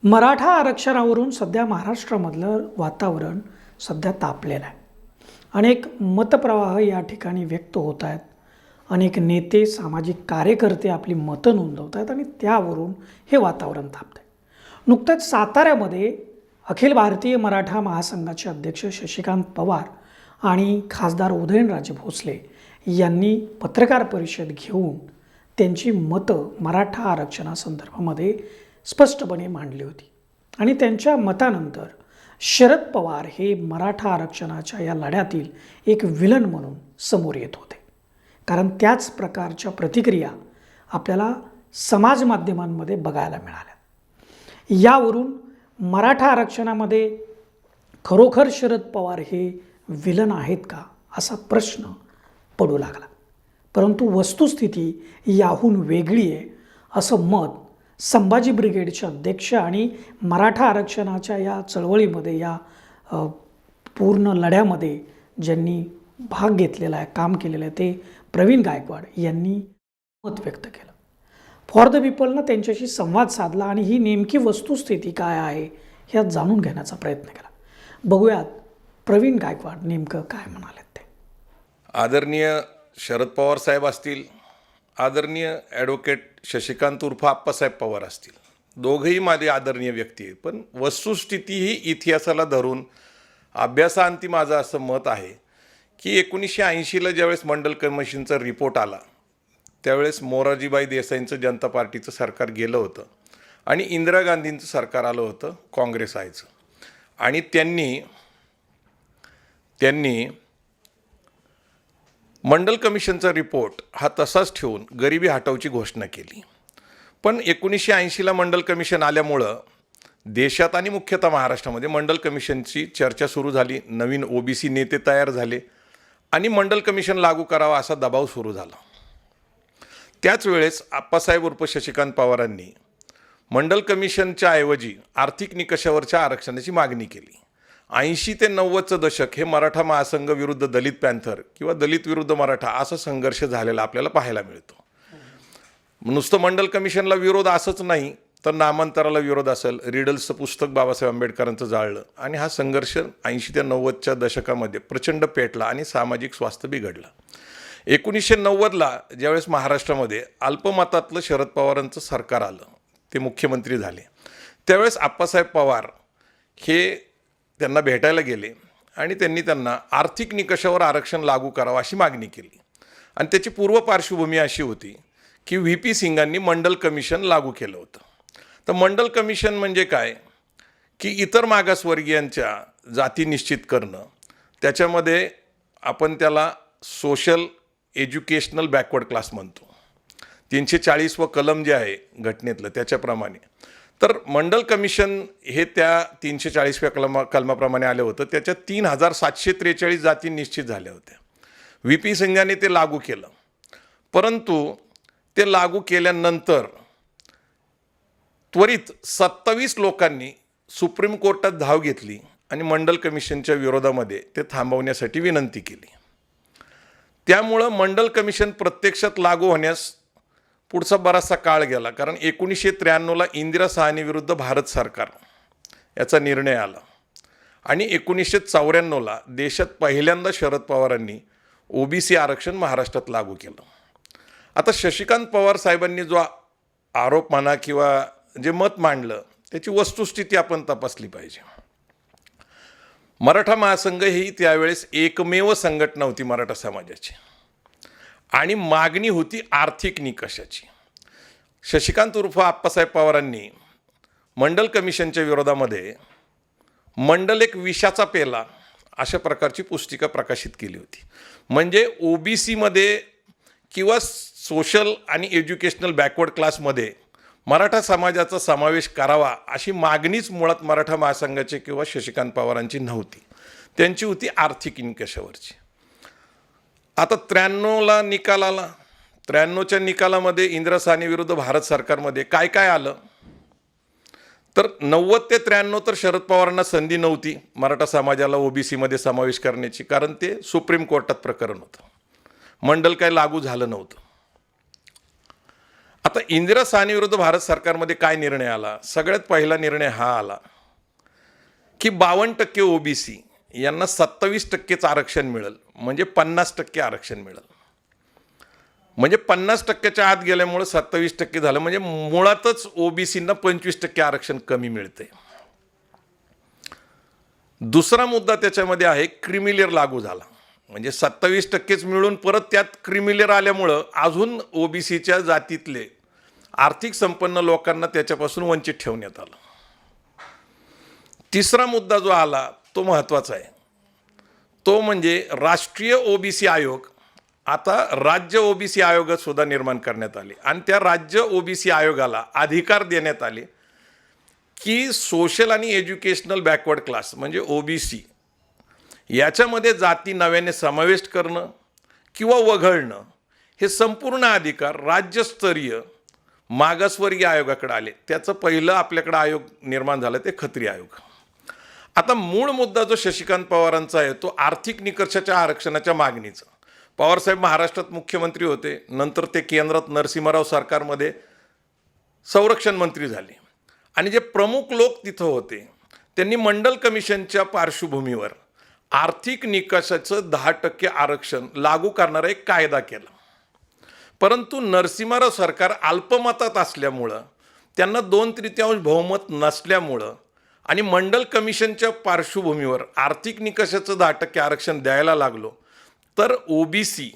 मराठा आरक्षणावरून सध्या महाराष्ट्रामधलं वातावरण सध्या तापलेलं आहे. अनेक मतप्रवाह या ठिकाणी व्यक्त होत आहेत. अनेक नेते, सामाजिक कार्यकर्ते आपली मतं नोंदवत आहेत आणि त्यावरून हे वातावरण तापतं आहे. नुकतंच साताऱ्यामध्ये अखिल भारतीय मराठा महासंघाचे अध्यक्ष शशिकांत पवार आणि खासदार उदयनराजे भोसले यांनी पत्रकार परिषद घेऊन त्यांची मतं मराठा आरक्षणासंदर्भामध्ये स्पष्टपणे मांडली होती. आणि त्यांच्या मतानंतर शरद पवार हे मराठा आरक्षणाच्या या लढ्यातील एक विलन म्हणून समोर येत होते. कारण त्याच प्रकारच्या प्रतिक्रिया आपल्याला समाज माध्यमांमध्ये बघायला मिळाल्या. यावरून मराठा आरक्षणामध्ये खरोखर शरद पवार हे विलन आहेत का असा प्रश्न पडू लागला. परंतु वस्तुस्थिती याहून वेगळी आहे असं मत संभाजी ब्रिगेडचे अध्यक्ष आणि मराठा आरक्षणाच्या या चळवळीमध्ये, या पूर्ण लढ्यामध्ये ज्यांनी भाग घेतलेला आहे, काम केलेलं आहे, ते प्रवीण गायकवाड यांनी मत व्यक्त केलं. फॉर द पीपलनं त्यांच्याशी संवाद साधला आणि ही नेमकी वस्तुस्थिती काय आहे हे जाणून घेण्याचा प्रयत्न केला. बघूयात प्रवीण गायकवाड नेमकं काय म्हणाले ते. आदरणीय शरद पवार साहेब असतील, आदरणीय ॲडव्होकेट शशिकांत उर्फ आप्पासाहेब पवार असतील, दोघंही माझे आदरणीय व्यक्ती आहेत. पण वस्तुस्थिती ही इतिहासाला धरून अभ्यासाअंती माझं असं मत आहे की 1980ला ज्यावेळेस मंडल कमिशनचा रिपोर्ट आला त्यावेळेस मोरारजीभाई देसाईंचं जनता पार्टीचं सरकार गेलं होतं आणि इंदिरा गांधींचं सरकार आलं होतं, काँग्रेस आयचं. आणि त्यांनी मंडल कमिशनचा रिपोर्ट हा तसाच ठेवून गरिबी हटवची घोषणा केली. पण 1980ला मंडल कमिशन आल्यामुळं देशात आणि मुख्यतः महाराष्ट्रामध्ये मंडल कमिशनची चर्चा सुरू झाली. नवीन OBC नेते तयार झाले आणि मंडल कमिशन लागू करावा असा दबाव सुरू झाला. त्याच वेळेस आप्पासाहेब उर्फ शशिकांत पवारांनी मंडल कमिशनच्या ऐवजी आर्थिक निकषावरच्या आरक्षणाची मागणी केली. 80 ते 90चं दशक हे मराठा महासंघ विरुद्ध दलित पॅन्थर किंवा दलित विरुद्ध मराठा असा संघर्ष झालेला आपल्याला पाहायला मिळतो. नुसतं मंडल कमिशनला विरोध असंच नाही तर नामांतराला विरोध असेल. रिडल्सचं पुस्तक बाबासाहेब आंबेडकरांचं जाळलं आणि हा संघर्ष 80 ते 90च्या दशकामध्ये प्रचंड पेटला आणि सामाजिक स्वास्थ्य बिघडलं. 1990ला ज्यावेळेस महाराष्ट्रामध्ये अल्पमतातलं शरद पवारांचं सरकार आलं, ते मुख्यमंत्री झाले, त्यावेळेस आप्पासाहेब पवार हे त्यांना भेटायला गेले आणि त्यांना आर्थिक निकषावर आरक्षण लागू करावं अशी मागणी केली. आणि त्याची पूर्व पार्श्वभूमी अशी होती की VP सिंगांनी मंडल कमिशन लागू केलं होतं. तर मंडल कमिशन म्हणजे काय की इतर मागासवर्गीयांच्या जाती निश्चित करणं, त्याच्यामध्ये आपण त्याला सोशल एज्युकेशनल बॅकवर्ड क्लास म्हणतो. 340व कलम जे आहे घटनेतलं त्याच्याप्रमाणे. तर मंडल कमिशन हे त्या 340व्या कलमाप्रमाणे आलं होतं. त्याच्यात 3743 जाती निश्चित झाल्या होत्या. VP सिंगाने ते लागू केलं. परंतु ते लागू केल्यानंतर त्वरित 27 लोकांनी सुप्रीम कोर्टात धाव घेतली आणि मंडल कमिशनच्या विरोधामध्ये ते थांबवण्यासाठी विनंती केली. त्यामुळं मंडल कमिशन प्रत्यक्षात लागू होण्यास पुढचा बराचसा काळ गेला. कारण 1993ला इंदिरा साहनी विरुद्ध भारत सरकार याचा निर्णय आला आणि 1994ला देशात पहिल्यांदा शरद पवारांनी OBC आरक्षण महाराष्ट्रात लागू केलं. आता शशिकांत पवार साहेबांनी जो आरोप म्हणा किंवा जे मत मांडलं त्याची वस्तुस्थिती आपण तपासली पाहिजे. मराठा महासंघ ही त्यावेळेस एकमेव संघटना होती मराठा समाजाची आणि मागणी होती आर्थिक निकषाची. शशिकांत उर्फ आप्पासाहेब पवारांनी मंडल कमिशनच्या विरोधामध्ये मंडल एक विषाचा पेला अशा प्रकारची पुस्तिका प्रकाशित केली होती. म्हणजे OBCमध्ये किंवा सोशल आणि एज्युकेशनल बॅकवर्ड क्लासमध्ये मराठा समाजाचा समावेश करावा अशी मागणीच मुळात मराठा महासंघाची किंवा शशिकांत पवारांची नव्हती. त्यांची होती आर्थिक निकषावरची. आता 93ला निकाल आला. 93च्या निकालामध्ये इंदिरा साहनी विरुद्ध भारत सरकारमध्ये काय काय आलं तर 90 ते 93 तर शरद पवारांना संधी नव्हती मराठा समाजाला OBCमध्ये समावेश करण्याची, कारण ते सुप्रीम कोर्टात प्रकरण होतं. मंडल काय लागू झालं नव्हतं. आता इंदिरा साहनी विरुद्ध भारत सरकारमध्ये काय निर्णय आला? सगळ्यात पहिला निर्णय हा आला की 52% ओबीसी यांना 27%च आरक्षण मिळेल, म्हणजे 50% आरक्षण मिळेल. म्हणजे 50%च्या आत गेल्यामुळे 27% झालं, म्हणजे मुळातच ओबीसींना 25% आरक्षण कमी मिळते. दुसरा मुद्दा त्याच्यामध्ये आहे, क्रिमिलेअर लागू झाला. म्हणजे 27%च मिळून परत त्यात क्रिमिलेअर आल्यामुळं अजून ओबीसीच्या जातीतले आर्थिक संपन्न लोकांना त्याच्यापासून वंचित ठेवण्यात आलं. तिसरा मुद्दा जो आला तो महत्त्वाचा आहे, तो म्हणजे राष्ट्रीय ओबीसी आयोग. आता राज्य ओबीसी आयोग सुद्धा निर्माण करण्यात आले आणि त्या राज्य ओबीसी आयोगाला अधिकार देण्यात आले की सोशल आणि एज्युकेशनल बॅकवर्ड क्लास म्हणजे ओबीसी याच्यामध्ये जाती नव्याने समाविष्ट करणं किंवा वगळणं हे संपूर्ण अधिकार राज्यस्तरीय मागासवर्गीय आयोगाकडे आले. त्याचं पहिलं आपल्याकडे आयोग निर्माण झालं ते खत्री आयोग. आता मूळ मुद्दा जो शशिकांत पवारांचा आहे तो आर्थिक निकषाच्या आरक्षणाच्या मागणीचा. पवारसाहेब महाराष्ट्रात मुख्यमंत्री होते, नंतर ते केंद्रात नरसिंहराव सरकारमध्ये संरक्षण मंत्री झाले आणि जे प्रमुख लोक तिथं होते त्यांनी मंडल कमिशनच्या पार्श्वभूमीवर आर्थिक निकषाचं 10% आरक्षण लागू करणारा एक कायदा केला. परंतु नरसिंहराव सरकार अल्पमतात असल्यामुळं, त्यांना 2/3 बहुमत नसल्यामुळं आणि मंडल कमिशनच्या पार्श्वभूमीवर आर्थिक निकषाचं 10% आरक्षण द्यायला लागलो तर ओबीसी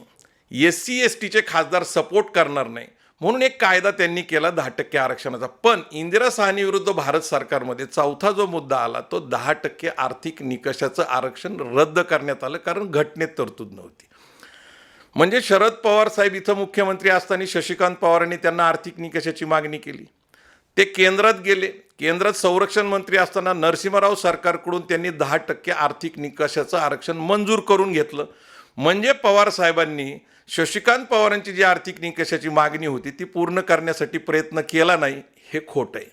SC STचे खासदार सपोर्ट करणार नाही म्हणून एक कायदा त्यांनी केला 10% आरक्षणाचा. पण इंदिरा साहनी विरुद्ध भारत सरकारमध्ये चौथा जो मुद्दा आला तो 10% आर्थिक निकषाचं आरक्षण रद्द करण्यात आलं, कारण घटनेत तरतूद नव्हती. म्हणजे शरद पवार साहेब इथं मुख्यमंत्री असताना शशिकांत पवारांनी त्यांना आर्थिक निकषाची मागणी केली, ते केंद्रात गेले, केंद्रात संरक्षण मंत्री असताना नरसिंहराव सरकारकडून त्यांनी 10% आर्थिक निकषाचं आरक्षण मंजूर करून घेतलं. म्हणजे पवार साहेबांनी शशिकांत पवारांची जी आर्थिक निकषाची मागणी होती ती पूर्ण करण्यासाठी प्रयत्न केला नाही, हे खोटं आहे.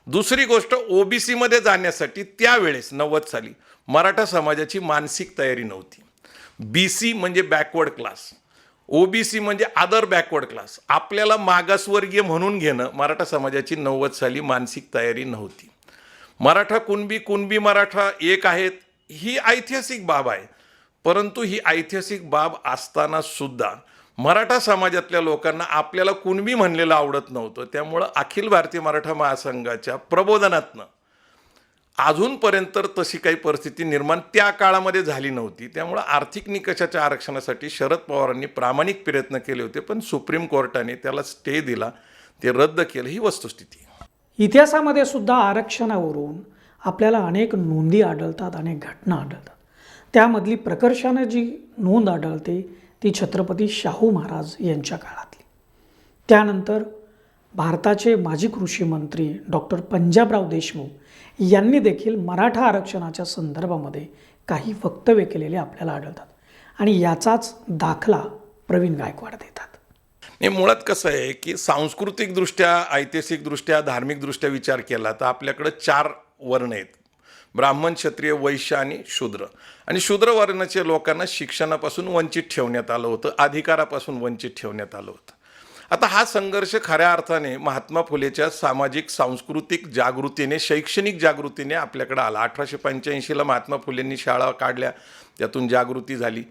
दुसरी गोष्ट, ओबीसीमध्ये जाण्यासाठी त्यावेळेस 90 साली मराठा समाजाची मानसिक तयारी नव्हती. BC म्हणजे बॅकवर्ड क्लास, ओबीसी म्हणजे अदर बॅकवर्ड क्लास, आपल्याला मागासवर्गीय म्हणून घेणं मराठा समाजाची 90 साली मानसिक तयारी नव्हती. मराठा कुणबी, कुणबी मराठा एक आहेत ही ऐतिहासिक बाब आहे, परंतु ही ऐतिहासिक बाब असताना सुद्धा मराठा समाजातल्या लोकांना आपल्याला कुणबी म्हणलेलं आवडत नव्हतं. त्यामुळं अखिल भारतीय मराठा महासंघाच्या प्रबोधनातनं अजूनपर्यंत तशी काही परिस्थिती निर्माण त्या काळामध्ये झाली नव्हती. त्यामुळं आर्थिक निकषाच्या आरक्षणासाठी शरद पवारांनी प्रामाणिक प्रयत्न केले होते, पण सुप्रीम कोर्टाने त्याला स्टे दिला, ते रद्द केलं, ही वस्तुस्थिती. इतिहासामध्ये सुद्धा आरक्षणावरून आपल्याला अनेक नोंदी आढळतात, अनेक घटना आढळतात. त्यामधली प्रकर्षानं जी नोंद आढळते ती छत्रपती शाहू महाराज यांच्या काळातली. त्यानंतर भारताचे माजी कृषी मंत्री डॉक्टर पंजाबराव देशमुख यांनी देखील मराठा आरक्षणाच्या संदर्भामध्ये काही वक्तव्य केलेले आपल्याला आढळतात आणि याचाच दाखला प्रवीण गायकवाड देतात. हे मुळात कसं आहे की सांस्कृतिकदृष्ट्या, ऐतिहासिकदृष्ट्या, धार्मिकदृष्ट्या विचार केला तर आपल्याकडे 4 वर्ण आहेत, ब्राह्मण, क्षत्रिय, वैश्य आणि शूद्र. आणि शूद्र वर्णाच्या लोकांना शिक्षणापासून वंचित ठेवण्यात आलं होतं, अधिकारापासून वंचित ठेवण्यात आलं होतं. आता हा संघर्ष खऱ्या अर्थाने महात्मा फुलेच्या सामाजिक सांस्कृतिक जागृतीने, शैक्षणिक जागृतीने आपल्याकडे आला. 1885ला महात्मा फुलेंनी शाळा काढल्या, त्यातून जागृती झाली.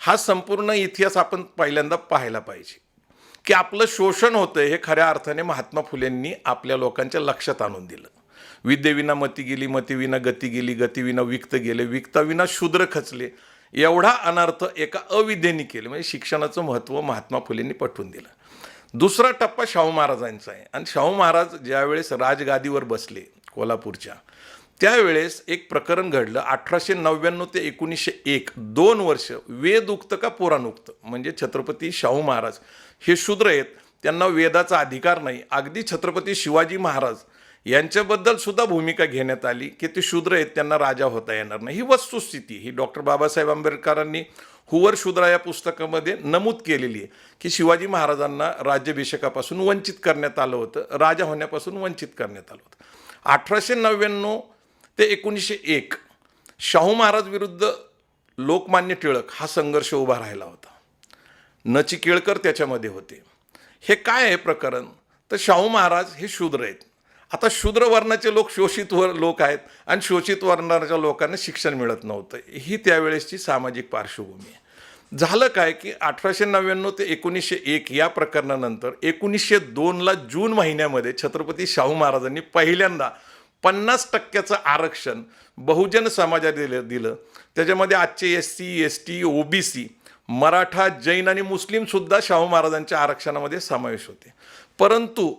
हा संपूर्ण इतिहास आपण पहिल्यांदा पाहायला पाहिजे की आपलं शोषण होतं हे खऱ्या अर्थाने महात्मा फुलेंनी आपल्या लोकांच्या लक्षात आणून दिलं. विद्येविना मती गेली, मतीविना गती गेली, गतीविना विक्त गेले, विक्ताविना शूद्र खचले, एवढा अनर्थ एका अविद्येने केले. म्हणजे शिक्षणाचं महत्त्व महात्मा फुलेंनी पटवून दिलं. दुसरा टप्पा शाहू महाराजांचा आहे आणि शाहू महाराज ज्यावेळेस राजगादीवर बसले कोल्हापूरच्या, त्यावेळेस एक प्रकरण घडलं. 1899 ते 1901 2 वर्ष वेदउक्त का पुराणउक्त, म्हणजे छत्रपती शाहू महाराज हे शूद्र आहेत, त्यांना वेदाचा अधिकार नाही. अगदी छत्रपती शिवाजी महाराज यांच्याबद्दल सुद्धा भूमिका घेण्यात आली की ते शूद्र आहेत, त्यांना राजा होता येणार नाही. ही वस्तुस्थिती ही डॉक्टर बाबासाहेब आंबेडकरांनी हुवर शूद्रा या पुस्तकामध्ये नमूद केलेली आहे की शिवाजी महाराजांना राज्याभिषेकापासून वंचित करण्यात आलं होतं, राजा होण्यापासून वंचित करण्यात आलं होतं. 1899 ते 1901 शाहू महाराज विरुद्ध लोकमान्य टिळक हा संघर्ष उभा राहिला होता. नचिकेळकर त्याच्यामध्ये होते. हे काय आहे प्रकरण? तर शाहू महाराज हे शूद्र आहेत. आता शूद्र वर्णाचे लोक शोषित लोक आहेत आणि शोषित वर्णाच्या लोकांना शिक्षण मिळत नव्हतं. ही त्यावेळेसची सामाजिक पार्श्वभूमी आहे. झालं काय की 1899 ते 1901 या प्रकरणानंतर 1902ला जून महिन्यामध्ये छत्रपती शाहू महाराजांनी पहिल्यांदा 50% आरक्षण बहुजन समाजाला दिलं. त्याच्यामध्ये आजचे SC ST OBC Maratha Jain आणि मुस्लिमसुद्धा शाहू महाराजांच्या आरक्षणामध्ये समावेश होते. परंतु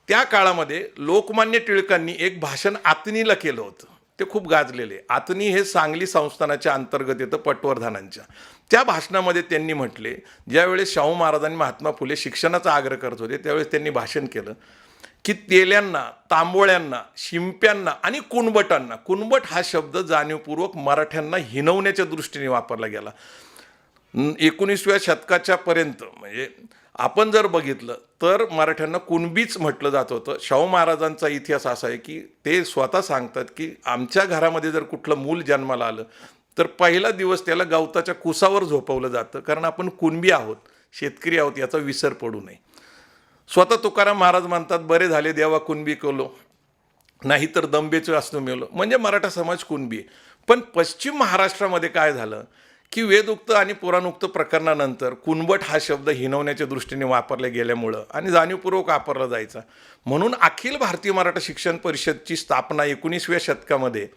त्या काळामध्ये लोकमान्य टिळकांनी एक भाषण आतनीला केलं होतं. ते खूप गाजलेले. आतनी हे सांगली संस्थानाच्या अंतर्गत येतं, पटवर्धनांच्या. त्या भाषणामध्ये त्यांनी म्हटले, ज्यावेळेस शाहू महाराजांनी महात्मा फुले शिक्षणाचा आग्रह करत होते त्यावेळेस त्यांनी भाषण केलं की तेल्यांना, तांबोळ्यांना, शिंप्यांना आणि कुणबटांना, कुणबट हा शब्द जाणीवपूर्वक मराठ्यांना हिनवण्याच्या दृष्टीने वापरला गेला. 19व्या शतकाच्या पर्यंत म्हणजे आपण जर बघितलं तर मराठ्यांना कुणबीच म्हटलं जात होतं. शाहू महाराजांचा इतिहास असा आहे की ते स्वतः सांगतात की आमच्या घरामध्ये जर कुठलं मूल जन्माला आलं तर पहिला दिवस त्याला गवताच्या कुसावर झोपवलं जातं, कारण आपण कुणबी आहोत, शेतकरी आहोत, याचा विसर पडू नये. स्वतः तुकाराम महाराज म्हणतात, बरे झाले देवा कुणबी केलो, नाही तर दंबेचं असणं मेलो. म्हणजे मराठा समाज कुणबी आहे. पण पश्चिम महाराष्ट्रामध्ये काय झालं की वेदउक्त आणि पुराणोक्त प्रकरणानंतर कुणबट हा शब्द हिनवण्याच्या दृष्टीने वापरला गेल्यामुळं आणि जाणीवपूर्वक वापरला जायचा म्हणून अखिल भारतीय मराठा शिक्षण परिषदची स्थापना 19व्या शतकामध्ये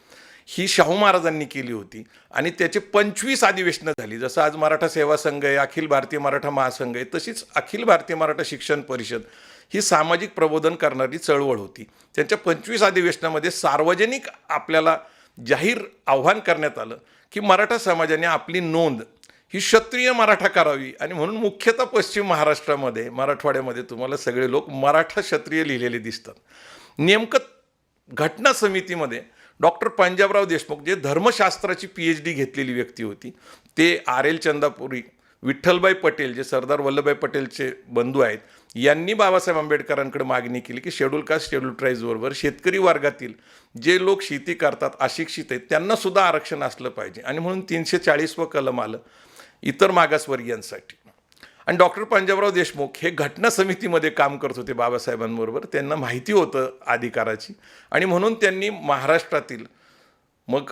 ही शाहू महाराजांनी केली होती आणि त्याचे 25 अधिवेशनं झाली. जसं आज मराठा सेवा संघ आहे, अखिल भारतीय मराठा महासंघ आहे, तशीच अखिल भारतीय मराठा शिक्षण परिषद ही सामाजिक प्रबोधन करणारी चळवळ होती. त्यांच्या 25 अधिवेशनामध्ये सार्वजनिक आपल्याला जाहीर आव्हान करण्यात आलं की मराठा समाजाने आपली नोंद ही क्षत्रिय मराठा करावी आणि म्हणून मुख्यतः पश्चिम महाराष्ट्रामध्ये, मराठवाड्यामध्ये तुम्हाला सगळे लोक मराठा क्षत्रिय लिहिलेले दिसतात. नेमकं घटना समितीमध्ये डॉक्टर पंजाबराव देशमुख, जे धर्मशास्त्राची PhD घेतलेली व्यक्ती होती, ते RL चंदापुरी, विठ्ठलभाई पटेल, जे सरदार वल्लभभाई पटेलचे बंधू आहेत, यांनी बाबासाहेब आंबेडकरांकडे मागणी केली की शेड्यूल कास्ट शेड्यूल ट्राईजबरोबर शेतकरी वर्गातील जे लोक शेती करतात, अशिक्षित आहेत, त्यांनासुद्धा आरक्षण असलं पाहिजे आणि म्हणून 340 कलम आलं इतर मागासवर्गीयांसाठी. आणि डॉक्टर पंजाबराव देशमुख हे घटना समितीमध्ये काम करत होते बाबासाहेबांबरोबर. त्यांना माहिती होतं अधिकाराची आणि म्हणून त्यांनी महाराष्ट्रातील मग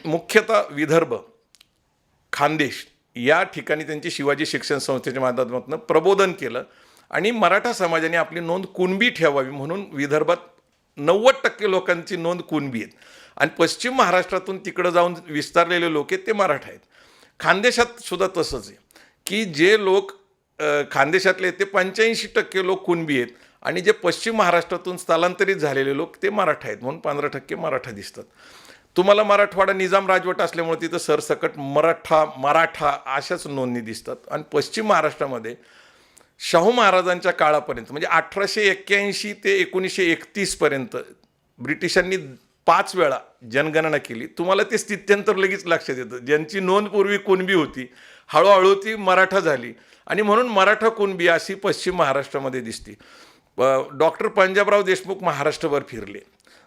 मुख्यतः विदर्भ, खानदेश या ठिकाणी त्यांची शिवाजी शिक्षण संस्थेच्या माध्यमातून प्रबोधन केलं आणि मराठा समाजाने आपली नोंद कुणबी ठेवावी म्हणून विदर्भात 90% लोकांची नोंद कुणबी आहेत आणि पश्चिम महाराष्ट्रातून तिकडं जाऊन विस्तारलेले लोक आहेत ते मराठा आहेत. खानदेशात सुद्धा तसंच आहे की जे लोक खानदेशातले ते 85% लोक कुणबी आहेत आणि जे पश्चिम महाराष्ट्रातून स्थलांतरित झालेले लोक ते मराठा आहेत म्हणून 15% मराठा दिसतात. तुम्हाला मराठवाडा निजाम राजवट असल्यामुळे तिथं सरसकट मराठा अशाच नोंदणी दिसतात. आणि पश्चिम महाराष्ट्रामध्ये शाहू महाराजांच्या काळापर्यंत म्हणजे 1881 ते 1931 पर्यंत ब्रिटिशांनी 5 वेळा जनगणना केली. तुम्हाला ते स्थित्यंतर लगेच लक्षात येतं. ज्यांची नोंद पूर्वी कुणबी होती हळूहळू ती मराठा झाली आणि म्हणून मराठा कुणबी अशी पश्चिम महाराष्ट्रामध्ये दिसते. डॉक्टर पंजाबराव देशमुख महाराष्ट्रभर फिरले.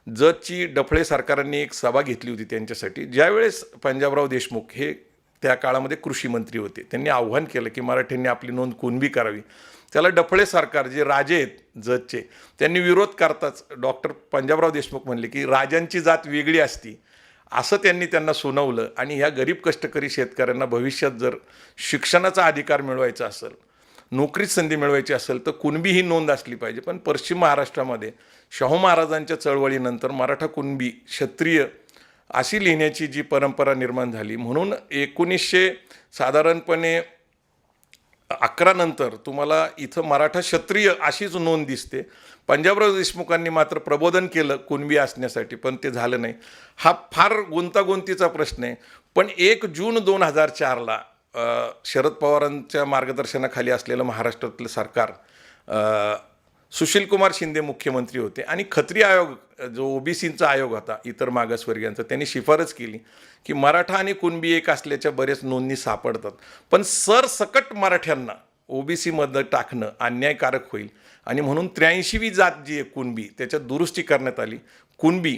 जतची डफळे सरकारांनी एक सभा घेतली होती त्यांच्यासाठी. ज्यावेळेस पंजाबराव देशमुख हे त्या काळामध्ये कृषी मंत्री होते, त्यांनी आव्हान केलं की मराठ्यांनी आपली नोंद कुणबी करावी. त्याला डफळे सरकार, जे राजे आहेत जतचे, त्यांनी विरोध करताच डॉक्टर पंजाबराव देशमुख म्हणले की राजांची जात वेगळी असती, असं त्यांना सुनावलं. आणि ह्या गरीब कष्टकरी शेतकऱ्यांना भविष्यात जर शिक्षणाचा अधिकार मिळवायचा असेल, नोकरीत संधी मिळवायची असेल तर कुणबी ही नोंद असली पाहिजे. पण पश्चिम महाराष्ट्रामध्ये शाहू महाराजांच्या चळवळीनंतर मराठा कुणबी क्षत्रिय अशी लिहिण्याची जी परंपरा निर्माण झाली म्हणून 1900 साधारणपणे 11 नंतर तुम्हाला इथं मराठा क्षत्रिय अशीच नोंद दिसते. पंजाबराव देशमुखांनी मात्र प्रबोधन केलं कुणबी असण्यासाठी, पण ते झालं नाही. हा फार गुंतागुंतीचा प्रश्न आहे. पण 1 जून 2004ला शरद पवारांच्या मार्गदर्शनाखाली असलेलं महाराष्ट्रातलं सरकार, सुशीलकुमार शिंदे मुख्यमंत्री होते आणि खत्री आयोग, जो OBCचा आयोग होता इतर मागासवर्गीयांचा, त्यांनी शिफारस केली की मराठा आणि कुणबी एक असल्याच्या बरेच नोंदणी सापडतात, पण सरसकट मराठ्यांना OBCमध्ये टाकणं अन्यायकारक होईल आणि म्हणून 83वी जात जी आहे कुणबी, त्याच्यात दुरुस्ती करण्यात आली. कुणबी,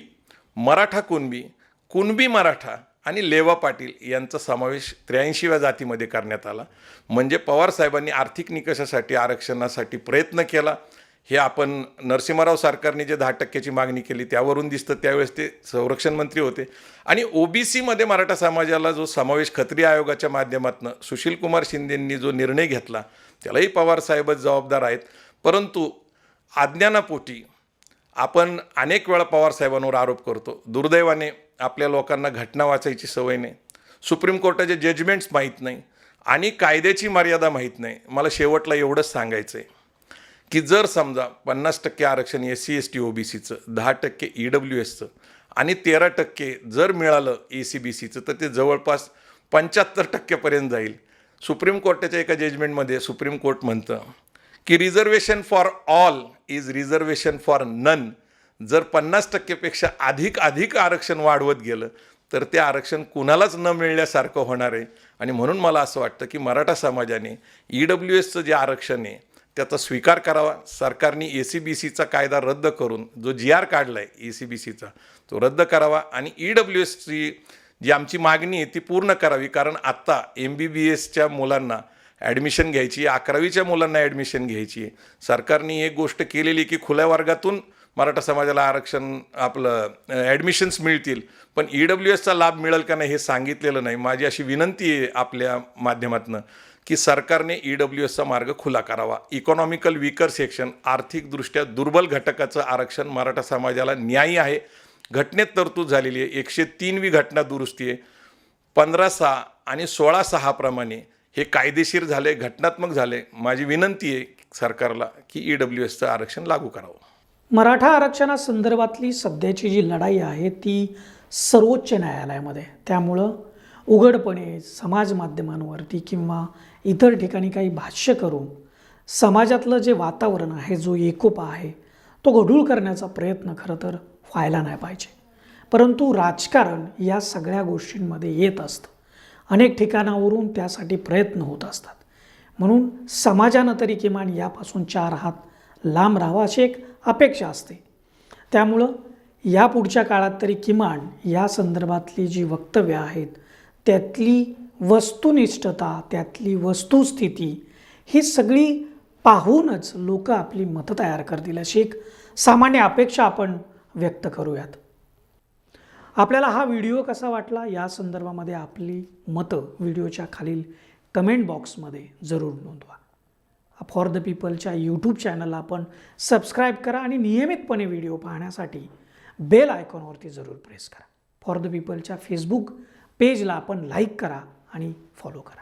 मराठा कुणबी, कुणबी मराठा आणि लेवा पाटील यांचा समावेश 83व्या जातीमध्ये करण्यात आला. म्हणजे पवारसाहेबांनी आर्थिक निकषासाठी आरक्षणासाठी प्रयत्न केला. हे आपण नरसिंहराव सरकारने जे 10% मागणी केली त्यावरून दिसतं. त्यावेळेस ते संरक्षण मंत्री होते. आणि ओबीसीमध्ये मराठा समाजाला जो समावेश खत्री आयोगाच्या माध्यमातून सुशीलकुमार शिंदेंनी जो निर्णय घेतला त्यालाही पवारसाहेबच जबाबदार आहेत. परंतु अज्ञानापोटी आपण अनेक वेळा पवारसाहेबांवर आरोप करतो. दुर्दैवाने आपल्या लोकांना घटना वाचायची सवय नाही, सुप्रीम कोर्टाचे जजमेंट्स माहीत नाही आणि कायद्याची मर्यादा माहीत नाही. मला शेवटला एवढंच सांगायचं आहे की जर समजा 50% आरक्षण SC ST OBCचं, 10% EWSचं आणि 13% जर मिळालं ACBCचं तर ते जवळपास 75% जाईल. सुप्रीम कोर्टाच्या एका जजमेंटमध्ये सुप्रीम कोर्ट म्हणतं की reservation for all is reservation for none. जर 50%पेक्षा अधिक आरक्षण वाढवत गेलं तर ते आरक्षण कुणालाच न मिळण्यासारखं होणार आहे. आणि म्हणून मला असं वाटतं की मराठा समाजाने EWSचं जे आरक्षण आहे त्याचा स्वीकार करावा. सरकारने ACBCचा कायदा रद्द करून जो GR काढला आहे ACBCचा तो रद्द करावा आणि EWSची जी आमची मागणी आहे ती पूर्ण करावी. कारण आत्ता MBBSच्या मुलांना ॲडमिशन घ्यायची, 11वीच्या मुलांना ॲडमिशन घ्यायची आहे. सरकारने एक गोष्ट केलेली की खुल्या वर्गातून मराठा समाजाला आरक्षण आपलं ॲडमिशन्स मिळतील, पण EWSचा लाभ मिळेल का नाही हे सांगितलेलं नाही. माझी अशी विनंती आहे आपल्या माध्यमातून की सरकारने EWSचा मार्ग खुला करावा. इकॉनॉमिकल वीकर सेक्शन, आर्थिकदृष्ट्या दुर्बल घटकाचं आरक्षण मराठा समाजाला न्यायी आहे. घटनेत तरतूद झालेली आहे. 103वी घटना दुरुस्ती आहे. 15(6) आणि 16(6) प्रमाणे हे कायदेशीर झाले, घटनात्मक झाले. माझी विनंती आहे सरकारला की EWSचं आरक्षण लागू करावं. मराठा आरक्षणासंदर्भातली सध्याची जी लढाई आहे ती सर्वोच्च न्यायालयामध्ये. त्यामुळं उघडपणे समाज माध्यमांवरती किंवा इतर ठिकाणी काही भाष्य करून समाजातलं जे वातावरण आहे, जो एकोपा आहे, तो गढूळ करण्याचा प्रयत्न खरं तर व्हायला नाही पाहिजे. परंतु राजकारण या सगळ्या गोष्टींमध्ये येत असतं. अनेक ठिकाणावरून त्यासाठी प्रयत्न होत असतात. म्हणून समाजानं तरी किमान यापासून 4 हात लांब राहावं अशी एक अपेक्षा असते. त्यामुळं या पुढच्या काळात तरी किमान या संदर्भातली जी वक्तव्य आहेत त्यातली वस्तुनिष्ठता, त्यातली वस्तुस्थिती ही सगळी पाहूनच लोक आपली मतं तयार करतील अशी एक सामान्य अपेक्षा आपण व्यक्त करूयात. आपल्याला हा व्हिडिओ कसा वाटला या संदर्भामध्ये आपली मतं व्हिडिओच्या खालील कमेंट बॉक्समध्ये जरूर नोंदवा. फॉर द पीपलच्या यूट्यूब चॅनलला आपण सबस्क्राईब करा आणि नियमितपणे व्हिडिओ पाहण्यासाठी बेल आयकॉनवरती जरूर प्रेस करा. फॉर द पीपलच्या फेसबुक पेजला आपण लाईक करा आणि फॉलो करा.